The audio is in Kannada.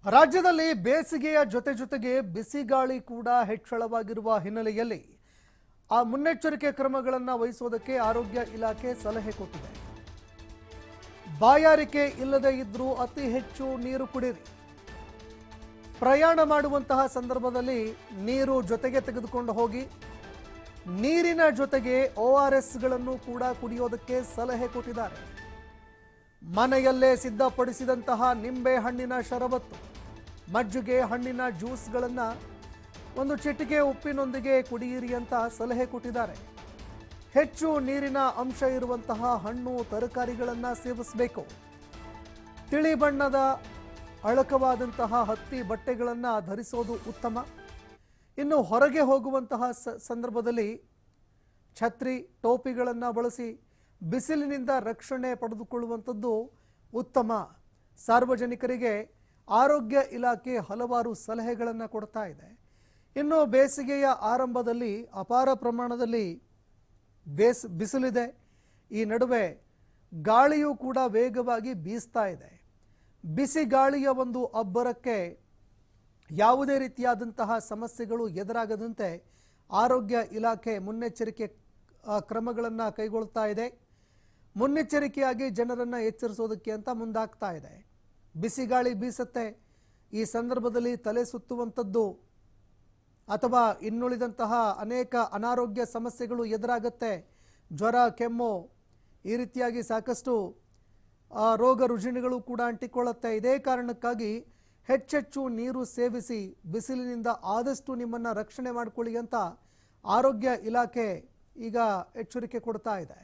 ರಾಜ್ಯದಲ್ಲಿ ಬೇಸಿಗೆಯ ಜೊತೆಗೆ ಬಿಸಿಗಾಳಿ ಕೂಡ ಹೆಚ್ಚಳವಾಗಿರುವ ಹಿನ್ನೆಲೆಯಲ್ಲಿ ಆ ಮುನ್ನೆಚ್ಚರಿಕೆ ಕ್ರಮಗಳನ್ನು ವಹಿಸುವುದಕ್ಕೆ ಆರೋಗ್ಯ ಇಲಾಖೆ ಸಲಹೆ ಕೊಟ್ಟಿದೆ. ಬಾಯಾರಿಕೆ ಇಲ್ಲದೆ ಇದ್ರೂ ಅತಿ ಹೆಚ್ಚು ನೀರು ಕುಡಿಯಿರಿ. ಪ್ರಯಾಣ ಮಾಡುವಂತಹ ಸಂದರ್ಭದಲ್ಲಿ ನೀರು ಜೊತೆಗೆ ತೆಗೆದುಕೊಂಡು ಹೋಗಿ. ನೀರಿನ ಜೊತೆಗೆ ORSಗಳನ್ನು ಕೂಡ ಕುಡಿಯೋದಕ್ಕೆ ಸಲಹೆ ಕೊಟ್ಟಿದ್ದಾರೆ. ಮನೆಯಲ್ಲೇ ಸಿದ್ಧಪಡಿಸಿದಂತಹ ನಿಂಬೆ ಹಣ್ಣಿನ ಶರಬತ್ತು, ಮಜ್ಜಿಗೆ, ಹಣ್ಣಿನ ಜ್ಯೂಸ್ಗಳನ್ನು ಒಂದು ಚಿಟಿಕೆ ಉಪ್ಪಿನೊಂದಿಗೆ ಕುಡಿಯಿರಿ ಅಂತ ಸಲಹೆ ಕೊಟ್ಟಿದ್ದಾರೆ. ಹೆಚ್ಚು ನೀರಿನ ಅಂಶ ಇರುವಂತಹ ಹಣ್ಣು ತರಕಾರಿಗಳನ್ನು ಸೇವಿಸಬೇಕು. ತಿಳಿ ಬಣ್ಣದ ಅಳಕವಾದಂತಹ ಹತ್ತಿ ಬಟ್ಟೆಗಳನ್ನು ಧರಿಸೋದು ಉತ್ತಮ. ಇನ್ನು ಹೊರಗೆ ಹೋಗುವಂತಹ ಸಂದರ್ಭದಲ್ಲಿ ಛತ್ರಿ, ಟೋಪಿಗಳನ್ನು ಬಳಸಿ ಬಿಸಿಲಿನಿಂದ ರಕ್ಷಣೆ ಪಡೆದುಕೊಳ್ಳುವಂಥದ್ದು ಉತ್ತಮ. ಸಾರ್ವಜನಿಕರಿಗೆ ಆರೋಗ್ಯ ಇಲಾಖೆ ಹಲವಾರು ಸಲಹೆಗಳನ್ನು ಕೊಡ್ತಾ ಇದೆ. ಇನ್ನು ಬೇಸಿಗೆಯ ಆರಂಭದಲ್ಲಿ ಅಪಾರ ಪ್ರಮಾಣದಲ್ಲಿ ಬಿಸಿಲಿದೆ. ಈ ನಡುವೆ ಗಾಳಿಯೂ ಕೂಡ ವೇಗವಾಗಿ ಬೀಸ್ತಾ ಇದೆ. ಬಿಸಿ ಗಾಳಿಯ ಒಂದು ಅಬ್ಬರಕ್ಕೆ ಯಾವುದೇ ರೀತಿಯಾದಂತಹ ಸಮಸ್ಯೆಗಳು ಎದುರಾಗದಂತೆ ಆರೋಗ್ಯ ಇಲಾಖೆ ಮುನ್ನೆಚ್ಚರಿಕೆ ಕ್ರಮಗಳನ್ನು ಕೈಗೊಳ್ತಾ ಇದೆ. ಮುನ್ನೆಚ್ಚರಿಕೆಯಾಗಿ ಜನರನ್ನು ಎಚ್ಚರಿಸೋದಕ್ಕೆ ಅಂತ ಮುಂದಾಗ್ತಾ ಇದೆ. ಬಿಸಿಗಾಳಿ ಬೀಸುತ್ತೆ. ಈ ಸಂದರ್ಭದಲ್ಲಿ ತಲೆ ಸುತ್ತುವಂಥದ್ದು ಅಥವಾ ಇನ್ನುಳಿದಂತಹ ಅನೇಕ ಅನಾರೋಗ್ಯ ಸಮಸ್ಯೆಗಳು ಎದುರಾಗುತ್ತೆ. ಜ್ವರ, ಕೆಮ್ಮು, ಈ ರೀತಿಯಾಗಿ ಸಾಕಷ್ಟು ರೋಗ ರುಜಿನಗಳು ಕೂಡ ಅಂಟಿಕೊಳ್ಳುತ್ತೆ. ಇದೇ ಕಾರಣಕ್ಕಾಗಿ ಹೆಚ್ಚೆಚ್ಚು ನೀರು ಸೇವಿಸಿ ಬಿಸಿಲಿನಿಂದ ಆದಷ್ಟು ನಿಮ್ಮನ್ನು ರಕ್ಷಣೆ ಮಾಡಿಕೊಳ್ಳಿ ಅಂತ ಆರೋಗ್ಯ ಇಲಾಖೆ ಈಗ ಎಚ್ಚರಿಕೆ ಕೊಡ್ತಾ ಇದೆ.